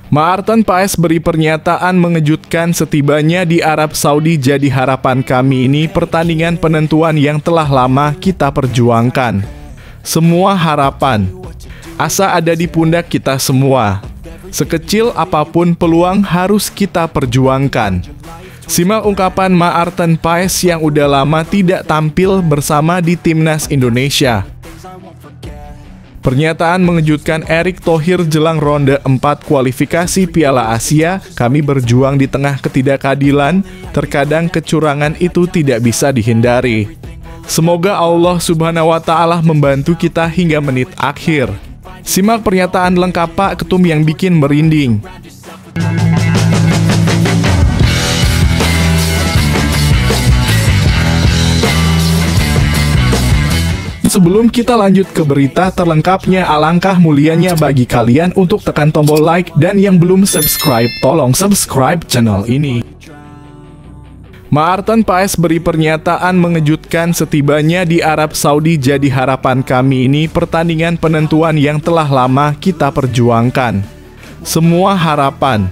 Maarten Paes beri pernyataan mengejutkan setibanya di Arab Saudi. Jadi harapan kami ini pertandingan penentuan yang telah lama kita perjuangkan. Semua harapan, asa ada di pundak kita semua. Sekecil apapun peluang harus kita perjuangkan. Simak ungkapan Maarten Paes yang udah lama tidak tampil bersama di Timnas Indonesia. Pernyataan mengejutkan Erick Thohir jelang ronde 4 kualifikasi Piala Asia. Kami berjuang di tengah ketidakadilan, terkadang kecurangan itu tidak bisa dihindari. Semoga Allah Subhanahu wa Ta'ala membantu kita hingga menit akhir. Simak pernyataan lengkap Pak Ketum yang bikin merinding. Sebelum kita lanjut ke berita terlengkapnya, alangkah mulianya bagi kalian untuk tekan tombol like, dan yang belum subscribe, tolong subscribe channel ini. Maarten Paes beri pernyataan mengejutkan setibanya di Arab Saudi. Jadi harapan kami ini pertandingan penentuan yang telah lama kita perjuangkan. Semua harapan,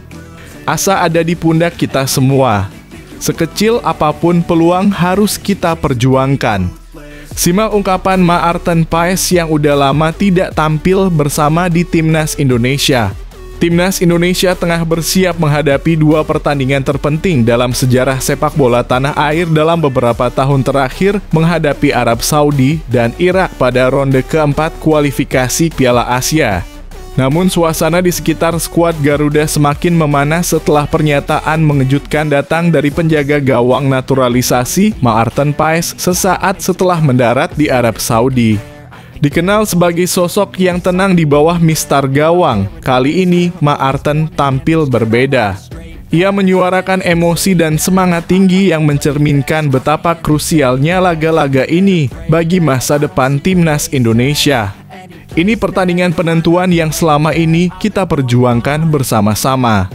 asa ada di pundak kita semua. Sekecil apapun peluang harus kita perjuangkan. Simak ungkapan Maarten Paes yang udah lama tidak tampil bersama di Timnas Indonesia. Timnas Indonesia tengah bersiap menghadapi 2 pertandingan terpenting dalam sejarah sepak bola tanah air dalam beberapa tahun terakhir, menghadapi Arab Saudi dan Irak pada ronde keempat kualifikasi Piala Asia. Namun suasana di sekitar skuad Garuda semakin memanas setelah pernyataan mengejutkan datang dari penjaga gawang naturalisasi Maarten Paes sesaat setelah mendarat di Arab Saudi. Dikenal sebagai sosok yang tenang di bawah mistar gawang, kali ini Maarten tampil berbeda. Ia menyuarakan emosi dan semangat tinggi yang mencerminkan betapa krusialnya laga-laga ini bagi masa depan Timnas Indonesia. Ini pertandingan penentuan yang selama ini kita perjuangkan bersama-sama.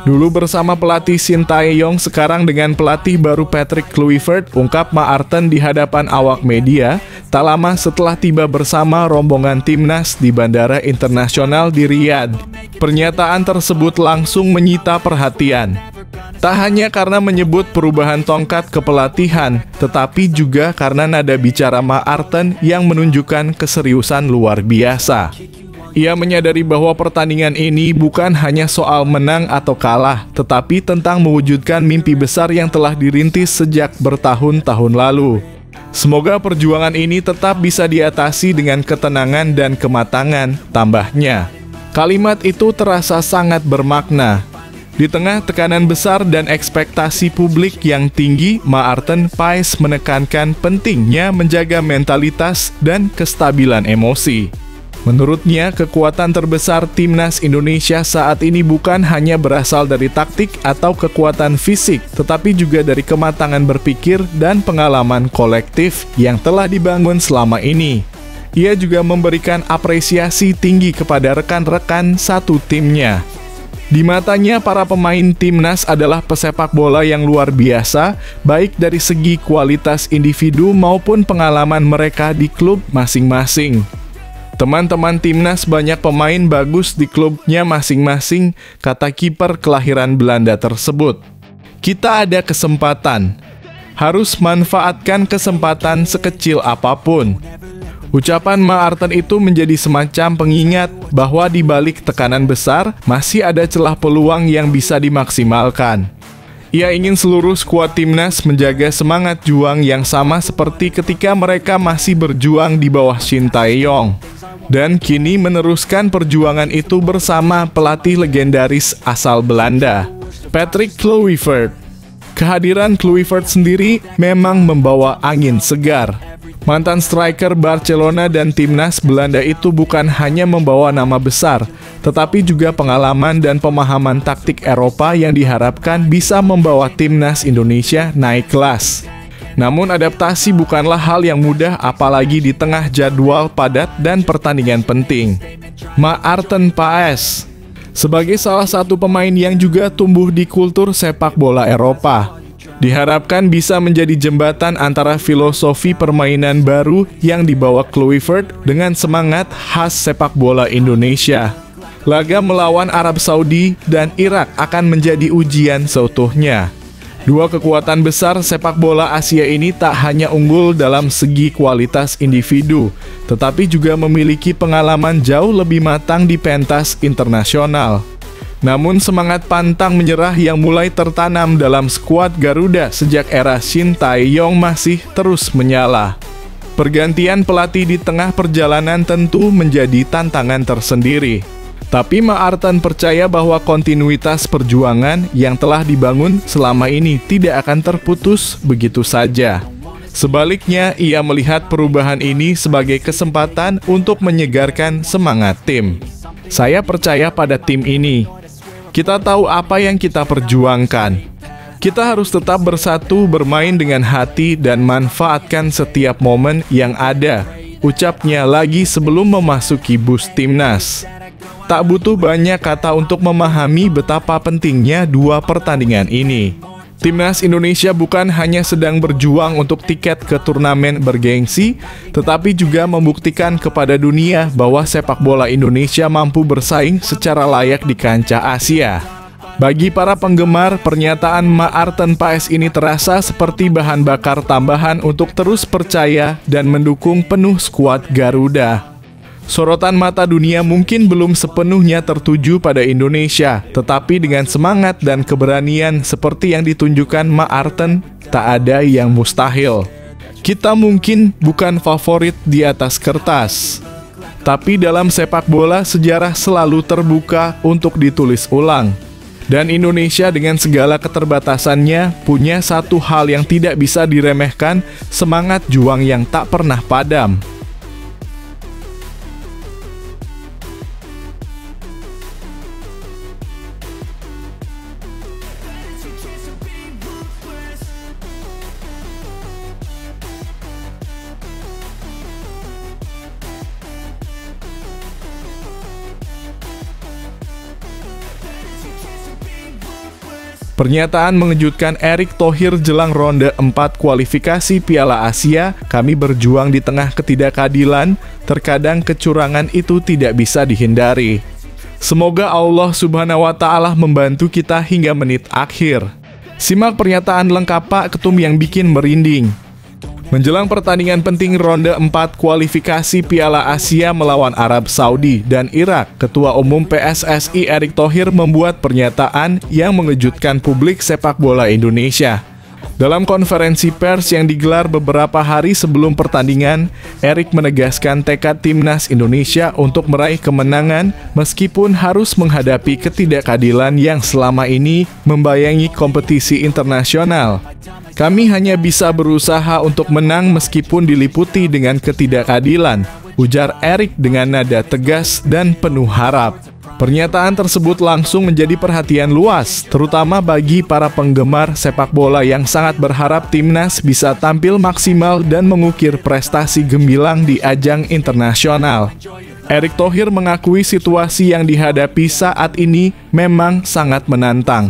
Dulu bersama pelatih Shin Tae-yong, sekarang dengan pelatih baru Patrick Kluivert, ungkap Maarten di hadapan awak media, tak lama setelah tiba bersama rombongan Timnas di Bandara Internasional di Riyadh. Pernyataan tersebut langsung menyita perhatian. Tak hanya karena menyebut perubahan tongkat kepelatihan, tetapi juga karena nada bicara Maarten yang menunjukkan keseriusan luar biasa. Ia menyadari bahwa pertandingan ini bukan hanya soal menang atau kalah, tetapi tentang mewujudkan mimpi besar yang telah dirintis sejak bertahun-tahun lalu. Semoga perjuangan ini tetap bisa diatasi dengan ketenangan dan kematangan, tambahnya. Kalimat itu terasa sangat bermakna. Di tengah tekanan besar dan ekspektasi publik yang tinggi, Maarten Paes menekankan pentingnya menjaga mentalitas dan kestabilan emosi. Menurutnya, kekuatan terbesar Timnas Indonesia saat ini bukan hanya berasal dari taktik atau kekuatan fisik, tetapi juga dari kematangan berpikir dan pengalaman kolektif yang telah dibangun selama ini. Ia juga memberikan apresiasi tinggi kepada rekan-rekan satu timnya. Di matanya, para pemain Timnas adalah pesepak bola yang luar biasa, baik dari segi kualitas individu maupun pengalaman mereka di klub masing-masing. Teman-teman Timnas banyak pemain bagus di klubnya masing-masing, kata kiper kelahiran Belanda tersebut. Kita ada kesempatan, harus manfaatkan kesempatan sekecil apapun. Ucapan Maarten itu menjadi semacam pengingat bahwa di balik tekanan besar, masih ada celah peluang yang bisa dimaksimalkan. Ia ingin seluruh skuad Timnas menjaga semangat juang yang sama seperti ketika mereka masih berjuang di bawah Shin Tae-yong. Dan kini meneruskan perjuangan itu bersama pelatih legendaris asal Belanda, Patrick Kluivert. Kehadiran Kluivert sendiri memang membawa angin segar. Mantan striker Barcelona dan Timnas Belanda itu bukan hanya membawa nama besar, tetapi juga pengalaman dan pemahaman taktik Eropa yang diharapkan bisa membawa Timnas Indonesia naik kelas. Namun adaptasi bukanlah hal yang mudah, apalagi di tengah jadwal padat dan pertandingan penting. Maarten Paes sebagai salah satu pemain yang juga tumbuh di kultur sepak bola Eropa, diharapkan bisa menjadi jembatan antara filosofi permainan baru yang dibawa Kluivert dengan semangat khas sepak bola Indonesia. Laga melawan Arab Saudi dan Irak akan menjadi ujian seutuhnya. Dua kekuatan besar sepak bola Asia ini tak hanya unggul dalam segi kualitas individu, tetapi juga memiliki pengalaman jauh lebih matang di pentas internasional. Namun semangat pantang menyerah yang mulai tertanam dalam skuad Garuda sejak era Shin Tae-yong masih terus menyala. Pergantian pelatih di tengah perjalanan tentu menjadi tantangan tersendiri. Tapi Maarten percaya bahwa kontinuitas perjuangan yang telah dibangun selama ini tidak akan terputus begitu saja. Sebaliknya, ia melihat perubahan ini sebagai kesempatan untuk menyegarkan semangat tim. Saya percaya pada tim ini. Kita tahu apa yang kita perjuangkan. Kita harus tetap bersatu, bermain dengan hati, dan manfaatkan setiap momen yang ada, ucapnya lagi sebelum memasuki bus timnas. Tak butuh banyak kata untuk memahami betapa pentingnya dua pertandingan ini. Timnas Indonesia bukan hanya sedang berjuang untuk tiket ke turnamen bergengsi, tetapi juga membuktikan kepada dunia bahwa sepak bola Indonesia mampu bersaing secara layak di kancah Asia. Bagi para penggemar, pernyataan Maarten Paes ini terasa seperti bahan bakar tambahan untuk terus percaya dan mendukung penuh skuad Garuda. Sorotan mata dunia mungkin belum sepenuhnya tertuju pada Indonesia, tetapi dengan semangat dan keberanian seperti yang ditunjukkan Maarten, tak ada yang mustahil. Kita mungkin bukan favorit di atas kertas, tapi dalam sepak bola sejarah selalu terbuka untuk ditulis ulang. Dan Indonesia dengan segala keterbatasannya punya satu hal yang tidak bisa diremehkan, semangat juang yang tak pernah padam. Pernyataan mengejutkan Erick Thohir jelang ronde 4 kualifikasi Piala Asia. Kami berjuang di tengah ketidakadilan, terkadang kecurangan itu tidak bisa dihindari. Semoga Allah Subhanahu wa Ta'ala membantu kita hingga menit akhir. Simak pernyataan lengkap Pak Ketum yang bikin merinding. Menjelang pertandingan penting ronde 4 kualifikasi Piala Asia melawan Arab Saudi dan Irak, Ketua Umum PSSI Erick Thohir membuat pernyataan yang mengejutkan publik sepak bola Indonesia. Dalam konferensi pers yang digelar beberapa hari sebelum pertandingan, Erick menegaskan tekad timnas Indonesia untuk meraih kemenangan meskipun harus menghadapi ketidakadilan yang selama ini membayangi kompetisi internasional. Kami hanya bisa berusaha untuk menang meskipun diliputi dengan ketidakadilan, ujar Erick dengan nada tegas dan penuh harap. Pernyataan tersebut langsung menjadi perhatian luas, terutama bagi para penggemar sepak bola yang sangat berharap timnas bisa tampil maksimal dan mengukir prestasi gemilang di ajang internasional. Erick Thohir mengakui situasi yang dihadapi saat ini memang sangat menantang.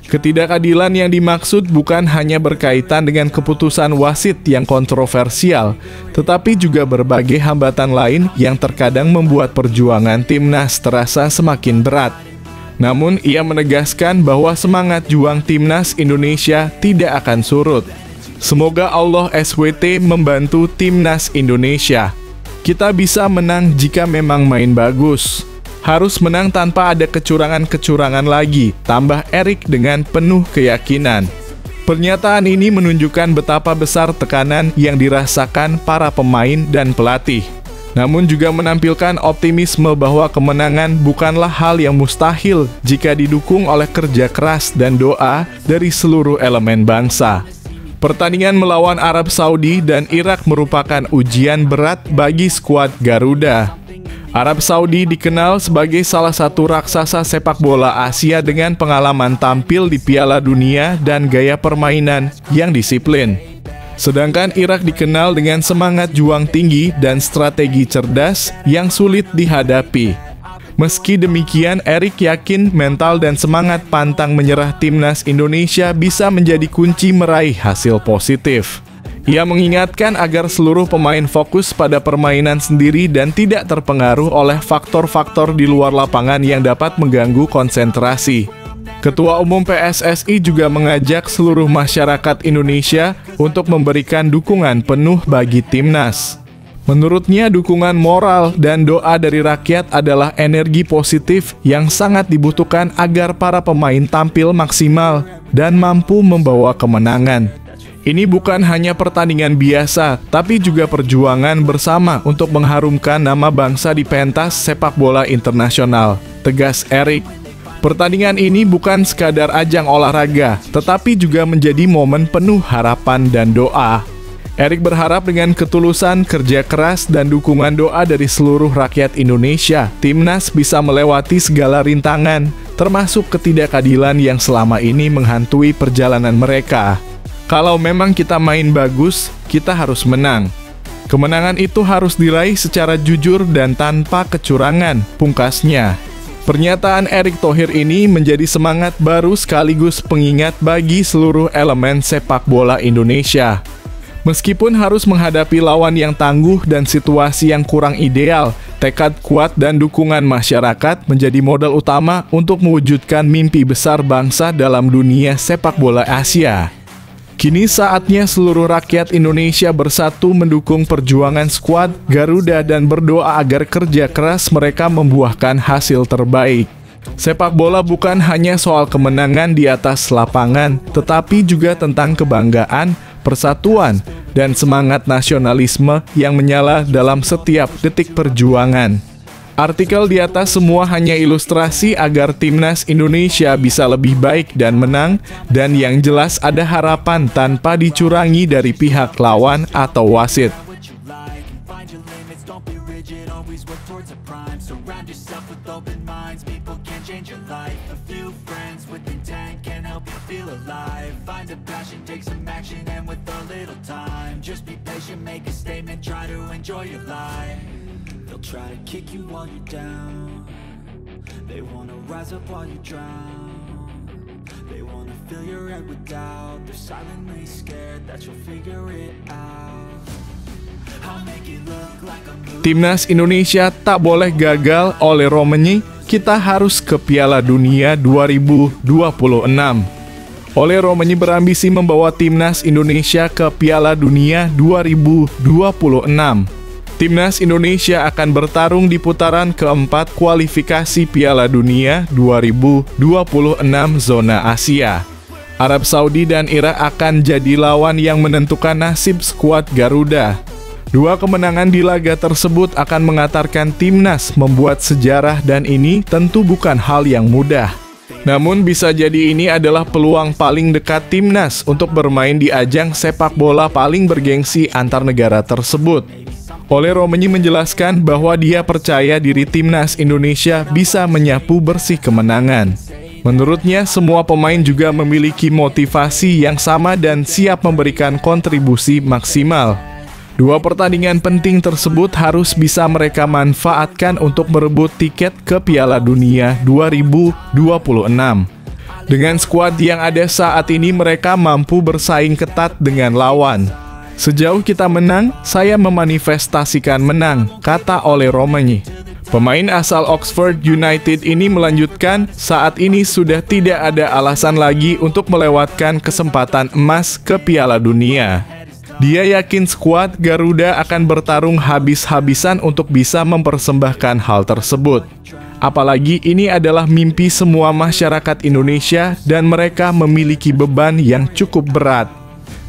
Ketidakadilan yang dimaksud bukan hanya berkaitan dengan keputusan wasit yang kontroversial, tetapi juga berbagai hambatan lain yang terkadang membuat perjuangan timnas terasa semakin berat. Namun, ia menegaskan bahwa semangat juang timnas Indonesia tidak akan surut. Semoga Allah SWT membantu timnas Indonesia. Kita bisa menang jika memang main bagus. Harus menang tanpa ada kecurangan-kecurangan lagi, tambah Erick dengan penuh keyakinan. Pernyataan ini menunjukkan betapa besar tekanan yang dirasakan para pemain dan pelatih. Namun juga menampilkan optimisme bahwa kemenangan bukanlah hal yang mustahil jika didukung oleh kerja keras dan doa dari seluruh elemen bangsa. Pertandingan melawan Arab Saudi dan Irak merupakan ujian berat bagi skuad Garuda. Arab Saudi dikenal sebagai salah satu raksasa sepak bola Asia dengan pengalaman tampil di Piala Dunia dan gaya permainan yang disiplin. Sedangkan Irak dikenal dengan semangat juang tinggi dan strategi cerdas yang sulit dihadapi. Meski demikian, Erick yakin mental dan semangat pantang menyerah timnas Indonesia bisa menjadi kunci meraih hasil positif. Ia mengingatkan agar seluruh pemain fokus pada permainan sendiri dan tidak terpengaruh oleh faktor-faktor di luar lapangan yang dapat mengganggu konsentrasi. Ketua Umum PSSI juga mengajak seluruh masyarakat Indonesia untuk memberikan dukungan penuh bagi timnas. Menurutnya, dukungan moral dan doa dari rakyat adalah energi positif yang sangat dibutuhkan agar para pemain tampil maksimal dan mampu membawa kemenangan. Ini bukan hanya pertandingan biasa, tapi juga perjuangan bersama untuk mengharumkan nama bangsa di pentas sepak bola internasional, tegas Erik. Pertandingan ini bukan sekadar ajang olahraga, tetapi juga menjadi momen penuh harapan dan doa. Erik berharap dengan ketulusan, kerja keras, dan dukungan doa dari seluruh rakyat Indonesia, timnas bisa melewati segala rintangan, termasuk ketidakadilan yang selama ini menghantui perjalanan mereka. Kalau memang kita main bagus, kita harus menang. Kemenangan itu harus diraih secara jujur dan tanpa kecurangan, pungkasnya. Pernyataan Erick Thohir ini menjadi semangat baru sekaligus pengingat bagi seluruh elemen sepak bola Indonesia. Meskipun harus menghadapi lawan yang tangguh dan situasi yang kurang ideal, tekad kuat dan dukungan masyarakat menjadi modal utama untuk mewujudkan mimpi besar bangsa dalam dunia sepak bola Asia. Kini saatnya seluruh rakyat Indonesia bersatu mendukung perjuangan skuad Garuda dan berdoa agar kerja keras mereka membuahkan hasil terbaik. Sepak bola bukan hanya soal kemenangan di atas lapangan, tetapi juga tentang kebanggaan, persatuan, dan semangat nasionalisme yang menyala dalam setiap detik perjuangan. Artikel di atas semua hanya ilustrasi agar timnas Indonesia bisa lebih baik dan menang, dan yang jelas ada harapan tanpa dicurangi dari pihak lawan atau wasit. They'll try to kick you while you're down. They wanna rise up while you drown. They wanna fill your head with doubt. They're silently scared that you'll figure it out. I'll make it look like a movie. Timnas Indonesia tak boleh gagal oleh Romani. Kita harus ke Piala Dunia 2026. Oleh Romani berambisi membawa timnas Indonesia ke Piala Dunia 2026. Timnas Indonesia akan bertarung di putaran keempat kualifikasi Piala Dunia 2026 zona Asia. Arab Saudi dan Irak akan jadi lawan yang menentukan nasib skuad Garuda. Dua kemenangan di laga tersebut akan mengantarkan timnas membuat sejarah dan ini tentu bukan hal yang mudah. Namun bisa jadi ini adalah peluang paling dekat timnas untuk bermain di ajang sepak bola paling bergengsi antar negara tersebut. Oleh Romani menjelaskan bahwa dia percaya diri timnas Indonesia bisa menyapu bersih kemenangan. Menurutnya, semua pemain juga memiliki motivasi yang sama dan siap memberikan kontribusi maksimal. Dua pertandingan penting tersebut harus bisa mereka manfaatkan untuk merebut tiket ke Piala Dunia 2026. Dengan skuad yang ada saat ini, mereka mampu bersaing ketat dengan lawan. Sejauh kita menang, saya memanifestasikan menang, kata Oleh Romani. Pemain asal Oxford United ini melanjutkan, saat ini sudah tidak ada alasan lagi untuk melewatkan kesempatan emas ke Piala Dunia. Dia yakin skuad Garuda akan bertarung habis-habisan untuk bisa mempersembahkan hal tersebut. Apalagi ini adalah mimpi semua masyarakat Indonesia dan mereka memiliki beban yang cukup berat.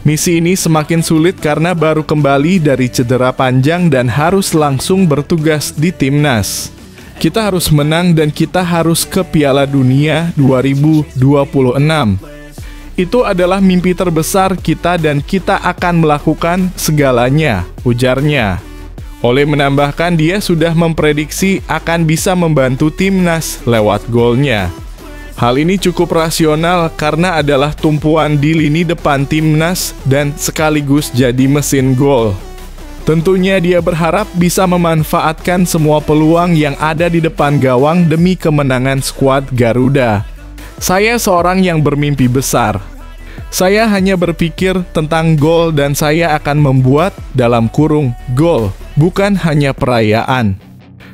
Misi ini semakin sulit karena baru kembali dari cedera panjang dan harus langsung bertugas di timnas. Kita harus menang dan kita harus ke Piala Dunia 2026. Itu adalah mimpi terbesar kita dan kita akan melakukan segalanya, ujarnya. Oleh menambahkan dia sudah memprediksi akan bisa membantu timnas lewat golnya. Hal ini cukup rasional karena adalah tumpuan di lini depan timnas dan sekaligus jadi mesin gol. Tentunya dia berharap bisa memanfaatkan semua peluang yang ada di depan gawang demi kemenangan skuad Garuda. Saya seorang yang bermimpi besar. Saya hanya berpikir tentang gol dan saya akan membuat dalam kurung gol, bukan hanya perayaan.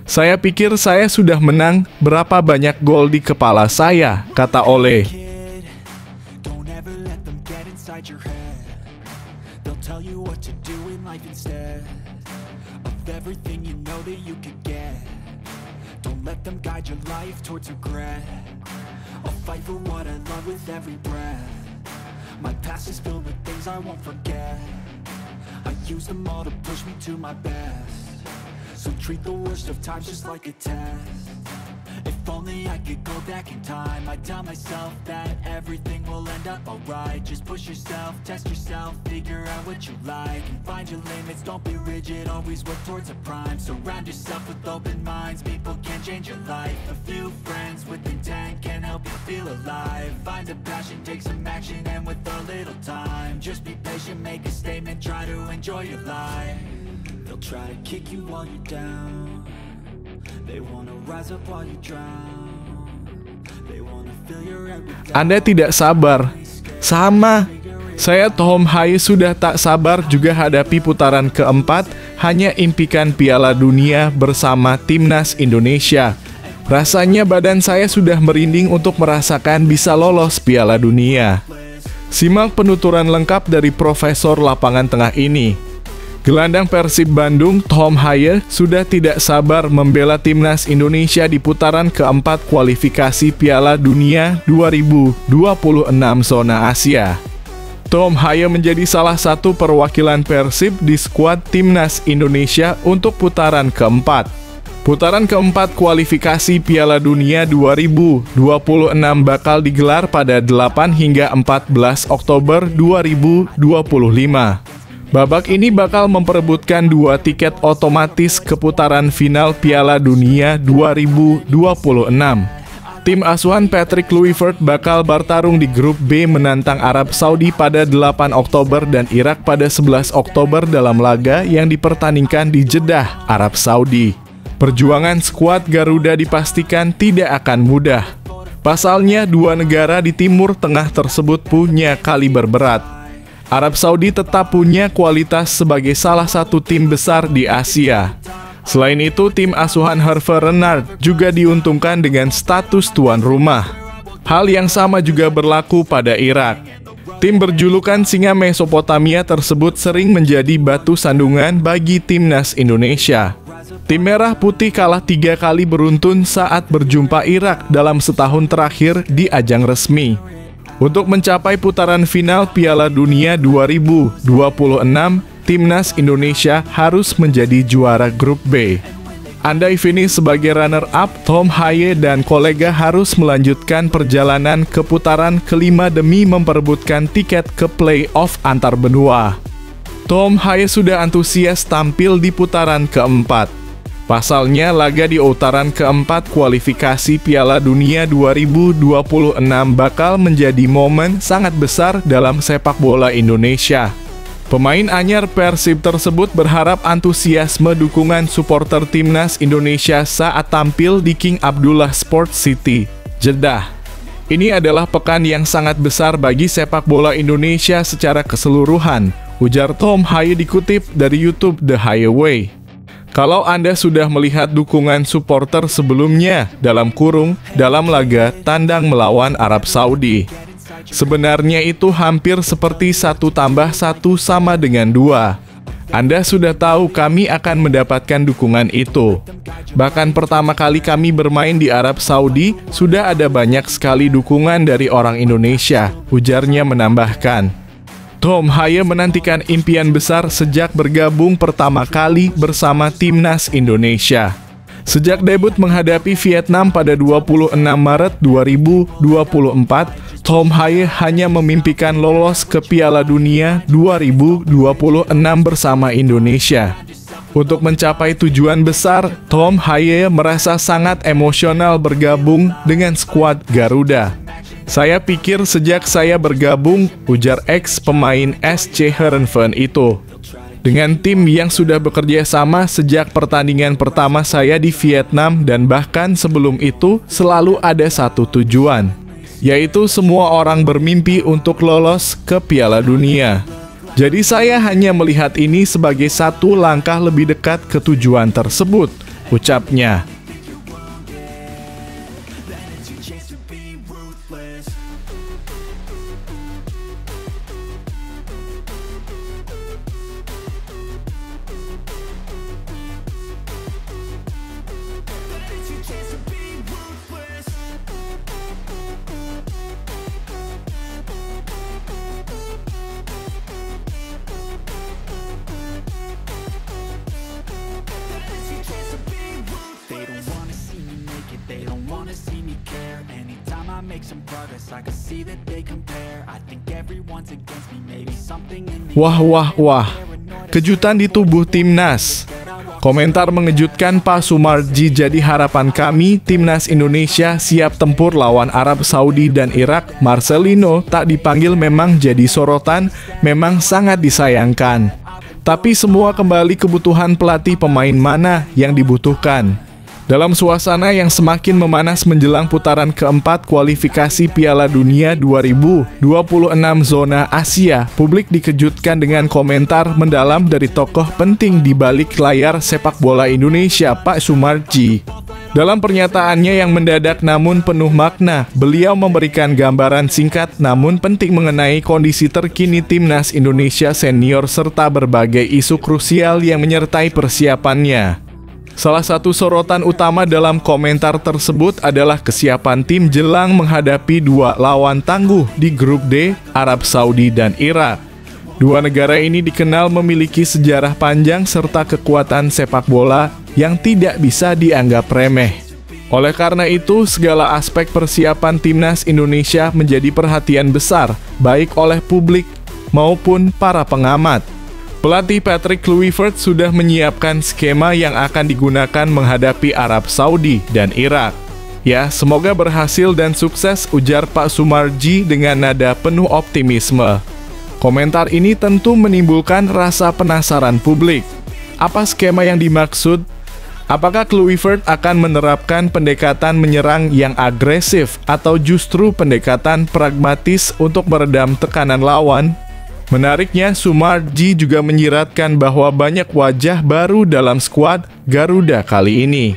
Saya pikir saya sudah menang berapa banyak gol di kepala saya, kata Ole. Don't ever let them get inside your head. They'll tell you what to do in life instead of everything you know that you could get. Don't let them guide your life towards regret. I'll fight for what I love with every breath. My past is filled with things I won't forget. I use them all to push me to my best. So treat the worst of times just like a test. If only I could go back in time, I'd tell myself that everything will end up alright. Just push yourself, test yourself, figure out what you like, and find your limits, don't be rigid, always work towards a prime. Surround yourself with open minds, people can change your life. A few friends with intent can help you feel alive. Find a passion, take some action, and with a little time, just be patient, make a statement, try to enjoy your life. They'll try to kick you while you're down. They wanna rise up while you drown. They wanna fill your head with doubt. Anda tidak sabar. Sama. Saya Tom Haye sudah tak sabar juga hadapi putaran keempat, hanya impikan Piala Dunia bersama Timnas Indonesia. Rasanya badan saya sudah merinding untuk merasakan bisa lolos Piala Dunia. Simak penuturan lengkap dari Profesor Lapangan Tengah ini. Gelandang Persib Bandung, Tom Haye, sudah tidak sabar membela Timnas Indonesia di putaran keempat kualifikasi Piala Dunia 2026 zona Asia. Tom Haye menjadi salah satu perwakilan Persib di skuad Timnas Indonesia untuk putaran keempat. Putaran keempat kualifikasi Piala Dunia 2026 bakal digelar pada 8 hingga 14 Oktober 2025. Babak ini bakal memperebutkan 2 tiket otomatis ke putaran final Piala Dunia 2026. Tim asuhan Patrick Kluivert bakal bertarung di grup B menantang Arab Saudi pada 8 Oktober dan Irak pada 11 Oktober dalam laga yang dipertandingkan di Jeddah, Arab Saudi. Perjuangan skuad Garuda dipastikan tidak akan mudah. Pasalnya, 2 negara di Timur Tengah tersebut punya kaliber berat. Arab Saudi tetap punya kualitas sebagai salah satu tim besar di Asia. Selain itu, tim asuhan Hervé Renard juga diuntungkan dengan status tuan rumah. Hal yang sama juga berlaku pada Irak. Tim berjulukan Singa Mesopotamia tersebut sering menjadi batu sandungan bagi Timnas Indonesia. Tim Merah Putih kalah 3 kali beruntun saat berjumpa Irak dalam setahun terakhir di ajang resmi. Untuk mencapai putaran final Piala Dunia 2026, Timnas Indonesia harus menjadi juara grup B. Andai finish sebagai runner-up, Tom Haye dan kolega harus melanjutkan perjalanan ke putaran kelima demi memperebutkan tiket ke play-off antar benua. Tom Haye sudah antusias tampil di putaran keempat. Pasalnya, laga di putaran keempat kualifikasi Piala Dunia 2026 bakal menjadi momen sangat besar dalam sepak bola Indonesia. Pemain anyar Persib tersebut berharap antusiasme dukungan supporter Timnas Indonesia saat tampil di King Abdullah Sports City, Jeddah. Ini adalah pekan yang sangat besar bagi sepak bola Indonesia secara keseluruhan, ujar Tom Haye dikutip dari YouTube The Haye Way. Kalau Anda sudah melihat dukungan supporter sebelumnya, dalam kurung, dalam laga tandang melawan Arab Saudi. Sebenarnya itu hampir seperti 1 tambah 1 sama dengan 2. Anda sudah tahu kami akan mendapatkan dukungan itu. Bahkan pertama kali kami bermain di Arab Saudi, sudah ada banyak sekali dukungan dari orang Indonesia, ujarnya menambahkan. Tom Haye menantikan impian besar sejak bergabung pertama kali bersama Timnas Indonesia. Sejak debut menghadapi Vietnam pada 26 Maret 2024, Tom Haye hanya memimpikan lolos ke Piala Dunia 2026 bersama Indonesia. Untuk mencapai tujuan besar, Tom Haye merasa sangat emosional bergabung dengan skuad Garuda. Saya pikir sejak saya bergabung, ujar ex pemain SC Heerenveen itu. Dengan tim yang sudah bekerja sama sejak pertandingan pertama saya di Vietnam dan bahkan sebelum itu selalu ada satu tujuan, yaitu semua orang bermimpi untuk lolos ke Piala Dunia. Jadi saya hanya melihat ini sebagai satu langkah lebih dekat ke tujuan tersebut, ucapnya. Wah, kejutan di tubuh timnas. Komentar mengejutkan Pak Sumarji jadi harapan kami, timnas Indonesia siap tempur lawan Arab Saudi dan Irak. Marcelino tak dipanggil memang jadi sorotan, memang sangat disayangkan. Tapi semua kembali kebutuhan pelatih, pemain mana yang dibutuhkan. Dalam suasana yang semakin memanas menjelang putaran keempat kualifikasi Piala Dunia 2026 zona Asia, publik dikejutkan dengan komentar mendalam dari tokoh penting di balik layar sepak bola Indonesia, Pak Sumarji. Dalam pernyataannya yang mendadak namun penuh makna, beliau memberikan gambaran singkat namun penting mengenai kondisi terkini timnas Indonesia senior serta berbagai isu krusial yang menyertai persiapannya. Salah satu sorotan utama dalam komentar tersebut adalah kesiapan tim jelang menghadapi dua lawan tangguh di grup D, Arab Saudi dan Irak. Dua negara ini dikenal memiliki sejarah panjang serta kekuatan sepak bola yang tidak bisa dianggap remeh. Oleh karena itu, segala aspek persiapan timnas Indonesia menjadi perhatian besar, baik oleh publik maupun para pengamat. Pelatih Patrick Kluivert sudah menyiapkan skema yang akan digunakan menghadapi Arab Saudi dan Irak. Ya, semoga berhasil dan sukses, ujar Pak Sumarji dengan nada penuh optimisme. Komentar ini tentu menimbulkan rasa penasaran publik. Apa skema yang dimaksud? Apakah Kluivert akan menerapkan pendekatan menyerang yang agresif atau justru pendekatan pragmatis untuk meredam tekanan lawan? Menariknya, Sumarji juga menyiratkan bahwa banyak wajah baru dalam skuad Garuda kali ini.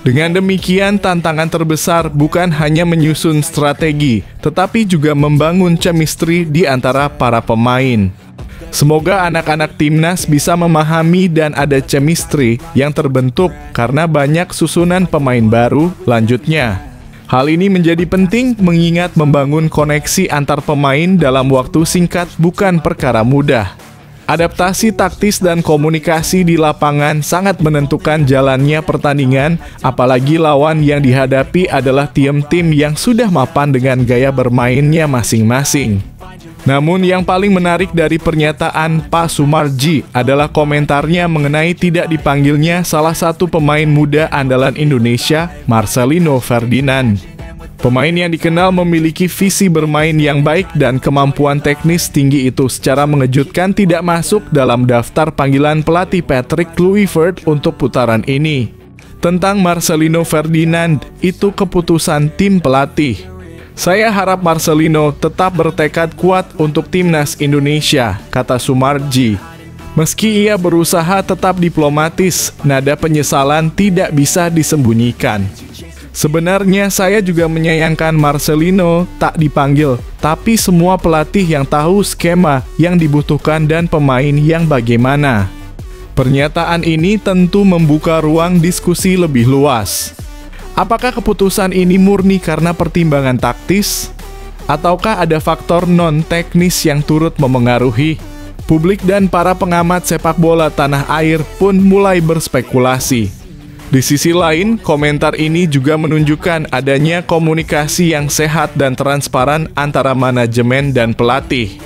Dengan demikian, tantangan terbesar bukan hanya menyusun strategi, tetapi juga membangun chemistry di antara para pemain. Semoga anak-anak timnas bisa memahami dan ada chemistry yang terbentuk karena banyak susunan pemain baru, lanjutnya. Hal ini menjadi penting mengingat membangun koneksi antar pemain dalam waktu singkat bukan perkara mudah. Adaptasi taktis dan komunikasi di lapangan sangat menentukan jalannya pertandingan, apalagi lawan yang dihadapi adalah tim-tim yang sudah mapan dengan gaya bermainnya masing-masing. Namun yang paling menarik dari pernyataan Pak Sumarji adalah komentarnya mengenai tidak dipanggilnya salah satu pemain muda andalan Indonesia, Marcelino Ferdinand. Pemain yang dikenal memiliki visi bermain yang baik dan kemampuan teknis tinggi itu secara mengejutkan tidak masuk dalam daftar panggilan pelatih Patrick Kluivert untuk putaran ini. Tentang Marcelino Ferdinand, itu keputusan tim pelatih. Saya harap Marcelino tetap bertekad kuat untuk timnas Indonesia, kata Sumarji. Meski ia berusaha tetap diplomatis, nada penyesalan tidak bisa disembunyikan. Sebenarnya saya juga menyayangkan Marcelino tak dipanggil, tapi semua pelatih yang tahu skema yang dibutuhkan dan pemain yang bagaimana. Pernyataan ini tentu membuka ruang diskusi lebih luas. Apakah keputusan ini murni karena pertimbangan taktis? Ataukah ada faktor non-teknis yang turut memengaruhi? Publik dan para pengamat sepak bola tanah air pun mulai berspekulasi. Di sisi lain, komentar ini juga menunjukkan adanya komunikasi yang sehat dan transparan antara manajemen dan pelatih.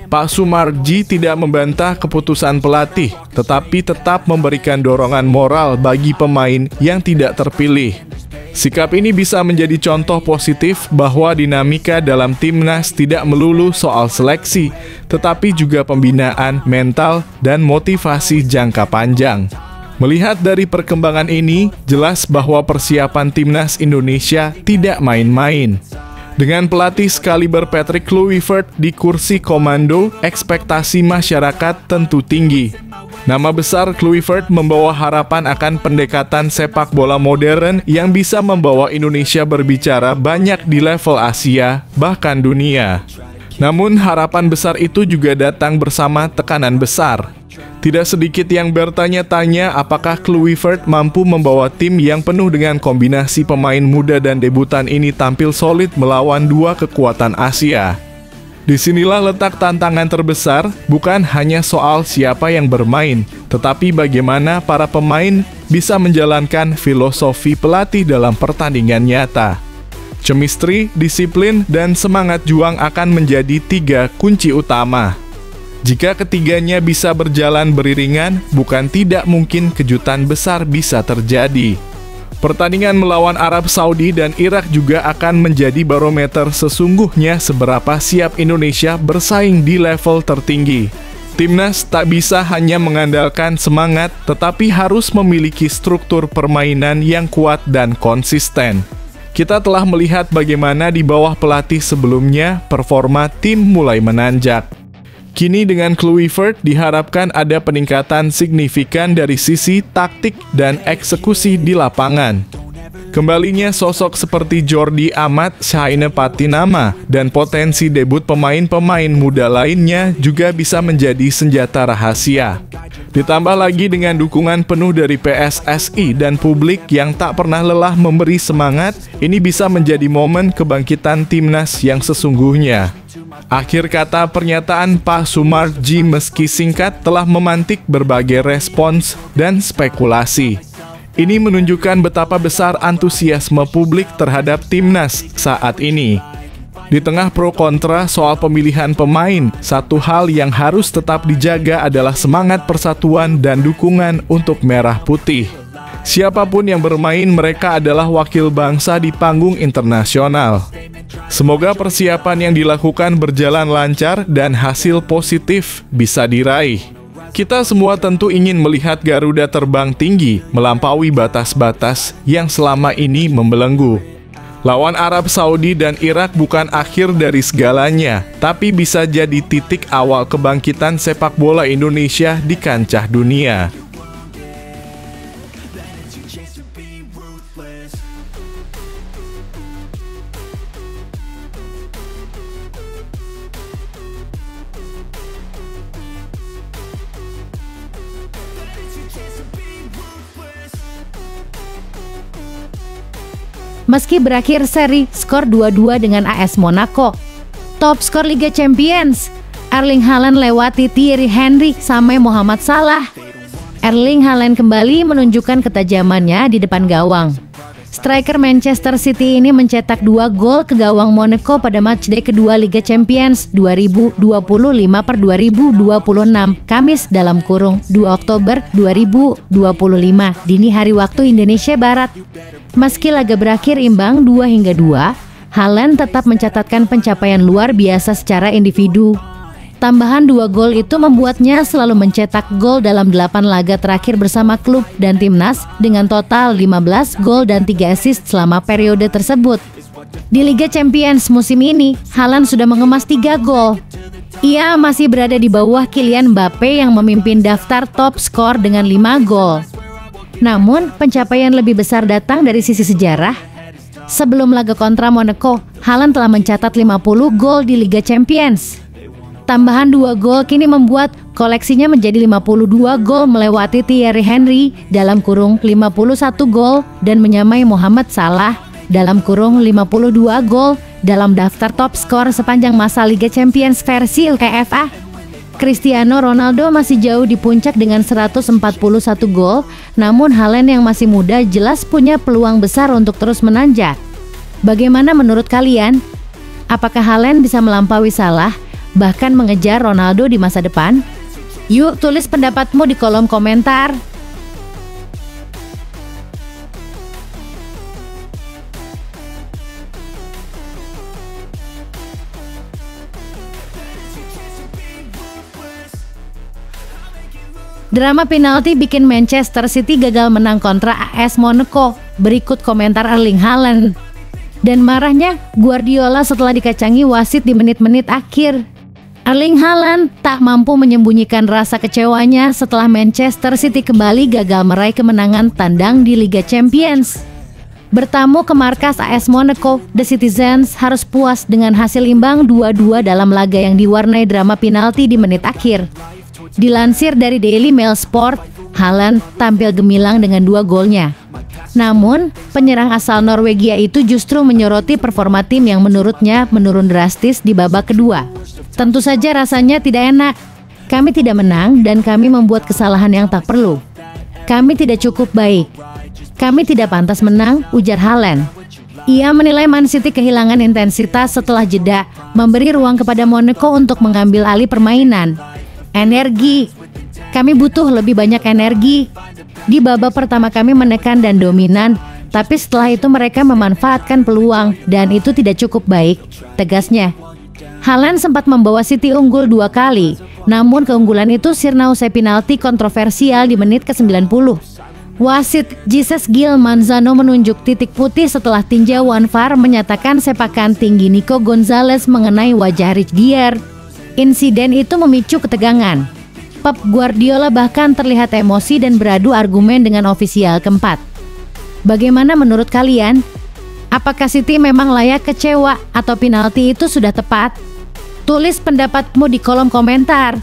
Pak Sumarji tidak membantah keputusan pelatih, tetapi tetap memberikan dorongan moral bagi pemain yang tidak terpilih. Sikap ini bisa menjadi contoh positif bahwa dinamika dalam timnas tidak melulu soal seleksi, tetapi juga pembinaan mental dan motivasi jangka panjang. Melihat dari perkembangan ini, jelas bahwa persiapan timnas Indonesia tidak main-main. Dengan pelatih sekaliber Patrick Kluivert di kursi komando, ekspektasi masyarakat tentu tinggi. Nama besar Kluivert membawa harapan akan pendekatan sepak bola modern yang bisa membawa Indonesia berbicara banyak di level Asia, bahkan dunia. Namun harapan besar itu juga datang bersama tekanan besar. Tidak sedikit yang bertanya-tanya apakah Kluivert mampu membawa tim yang penuh dengan kombinasi pemain muda dan debutan ini tampil solid melawan dua kekuatan Asia. Disinilah letak tantangan terbesar, bukan hanya soal siapa yang bermain, tetapi bagaimana para pemain bisa menjalankan filosofi pelatih dalam pertandingan nyata. Chemistry, disiplin, dan semangat juang akan menjadi tiga kunci utama. Jika ketiganya bisa berjalan beriringan, bukan tidak mungkin kejutan besar bisa terjadi. Pertandingan melawan Arab Saudi dan Irak juga akan menjadi barometer sesungguhnya seberapa siap Indonesia bersaing di level tertinggi. Timnas tak bisa hanya mengandalkan semangat, tetapi harus memiliki struktur permainan yang kuat dan konsisten. Kita telah melihat bagaimana di bawah pelatih sebelumnya, performa tim mulai menanjak. Kini dengan Kluivert diharapkan ada peningkatan signifikan dari sisi taktik dan eksekusi di lapangan. Kembalinya sosok seperti Jordi Amat, Shaine Patinama, dan potensi debut pemain-pemain muda lainnya juga bisa menjadi senjata rahasia. Ditambah lagi dengan dukungan penuh dari PSSI dan publik yang tak pernah lelah memberi semangat, ini bisa menjadi momen kebangkitan timnas yang sesungguhnya. Akhir kata, pernyataan Pak Sumarji meski singkat telah memantik berbagai respons dan spekulasi. Ini menunjukkan betapa besar antusiasme publik terhadap timnas saat ini. Di tengah pro kontra soal pemilihan pemain, satu hal yang harus tetap dijaga adalah semangat persatuan dan dukungan untuk merah putih. Siapapun yang bermain, mereka adalah wakil bangsa di panggung internasional. Semoga persiapan yang dilakukan berjalan lancar dan hasil positif bisa diraih. Kita semua tentu ingin melihat Garuda terbang tinggi, melampaui batas-batas yang selama ini membelenggu. Lawan Arab Saudi dan Irak bukan akhir dari segalanya, tapi bisa jadi titik awal kebangkitan sepak bola Indonesia di kancah dunia. Meski berakhir seri skor 2-2 dengan AS Monaco, top skor Liga Champions, Erling Haaland lewati Thierry Henry sampai Mohamed Salah. Erling Haaland kembali menunjukkan ketajamannya di depan gawang. Striker Manchester City ini mencetak 2 gol ke gawang Monaco pada matchday kedua Liga Champions 2025/2026 Kamis (2 Oktober 2025) dini hari waktu Indonesia Barat. Meski laga berakhir imbang 2-2, Haaland tetap mencatatkan pencapaian luar biasa secara individu. Tambahan 2 gol itu membuatnya selalu mencetak gol dalam 8 laga terakhir bersama klub dan timnas dengan total 15 gol dan 3 assist selama periode tersebut. Di Liga Champions musim ini, Haaland sudah mengemas 3 gol. Ia masih berada di bawah Kylian Mbappe yang memimpin daftar top skor dengan 5 gol. Namun, pencapaian lebih besar datang dari sisi sejarah. Sebelum laga kontra Monaco, Haaland telah mencatat 50 gol di Liga Champions. Tambahan 2 gol kini membuat koleksinya menjadi 52 gol melewati Thierry Henry (51 gol) dan menyamai Mohamed Salah (52 gol) dalam daftar top skor sepanjang masa Liga Champions versi UEFA. Cristiano Ronaldo masih jauh di puncak dengan 141 gol, namun Haaland yang masih muda jelas punya peluang besar untuk terus menanjak. Bagaimana menurut kalian? Apakah Haaland bisa melampaui Salah, bahkan mengejar Ronaldo di masa depan? Yuk tulis pendapatmu di kolom komentar. Drama penalti bikin Manchester City gagal menang kontra AS Monaco. Berikut komentar Erling Haaland. Dan marahnya Guardiola setelah dikacangi wasit di menit-menit akhir. Erling Haaland tak mampu menyembunyikan rasa kecewanya setelah Manchester City kembali gagal meraih kemenangan tandang di Liga Champions. Bertamu ke markas AS Monaco, The Citizens harus puas dengan hasil imbang 2-2 dalam laga yang diwarnai drama penalti di menit akhir. Dilansir dari Daily Mail Sport, Haaland tampil gemilang dengan 2 golnya. Namun, penyerang asal Norwegia itu justru menyoroti performa tim yang menurutnya menurun drastis di babak kedua. Tentu saja rasanya tidak enak. Kami tidak menang dan kami membuat kesalahan yang tak perlu. Kami tidak cukup baik. Kami tidak pantas menang, ujar Haaland. Ia menilai Man City kehilangan intensitas setelah jeda, memberi ruang kepada Monaco untuk mengambil alih permainan. Energi. Kami butuh lebih banyak energi. Di babak pertama kami menekan dan dominan, tapi setelah itu mereka memanfaatkan peluang dan itu tidak cukup baik, tegasnya. Haaland sempat membawa City unggul 2 kali, namun keunggulan itu sirna usai penalti kontroversial di menit ke-90. Wasit Jesus Gil Manzano menunjuk titik putih setelah tinjauan VAR menyatakan sepakan tinggi Nico Gonzalez mengenai wajah Rich Dier. Insiden itu memicu ketegangan. Pep Guardiola bahkan terlihat emosi dan beradu argumen dengan ofisial keempat. Bagaimana menurut kalian? Apakah City memang layak kecewa atau penalti itu sudah tepat? Tulis pendapatmu di kolom komentar.